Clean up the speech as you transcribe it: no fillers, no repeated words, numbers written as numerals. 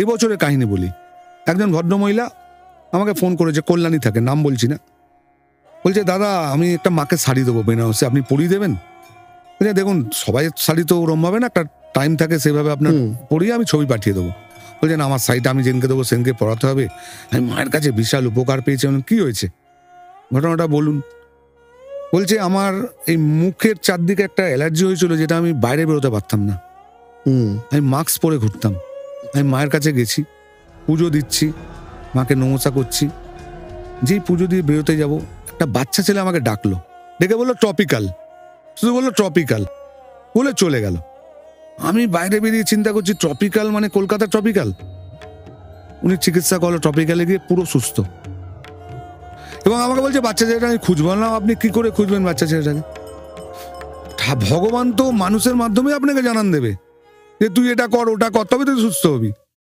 এবছরের কাহিনী বলি। একজন ভদ্রমহিলা আমাকে ফোন করেছে, কল্যাণী থাকে, নাম বলছি না। বলছে, দাদা আমি একটা মাকে শাড়ি দেবো বেনারসে, আপনি পরিয়ে দেবেন? বলছে, দেখুন সবাই শাড়ি তো ওরম হবে না, একটা টাইম থাকে, সেভাবে আপনার পরিয়ে আমি ছবি পাঠিয়ে দেবো। বলছেন আমার শাড়িটা আমি যেনকে দেবো সেনকে পরাতে হবে। আমি মায়ের কাছে বিশাল উপকার পেয়েছি। কি হয়েছে, ঘটনাটা বলুন। বলছে, আমার এই মুখের চারদিকে একটা অ্যালার্জি হয়েছিল, যেটা আমি বাইরে বেরোতে পারতাম না। আমি মাস্ক পরে ঘুরতাম। আমি মায়ের কাছে গেছি, পুজো দিচ্ছি, মাকে নমস্কার করছি। যেই পুজো দিয়ে বেরোতে যাব, একটা বাচ্চা ছেলে আমাকে ডাকলো, ডেকে বললো ট্রপিক্যাল, শুধু বললো ট্রপিক্যাল, বলে চলে গেল। আমি বাইরে বেরিয়ে চিন্তা করছি, ট্রপিক্যাল মানে কলকাতা ট্রপিক্যাল। উনি চিকিৎসা করলো, ট্রপিক্যালে গিয়ে পুরো সুস্থ। এবং আমাকে বলছে বাচ্চা ছেলেটা আমি খুঁজবো না। আপনি কি করে খুঁজবেন বাচ্চা ছেলেটাকে? ভগবান তো মানুষের মাধ্যমে আপনাকে জানান দেবে যে তুই এটা কর ওটা কর, তবে তুই সুস্থ হবি।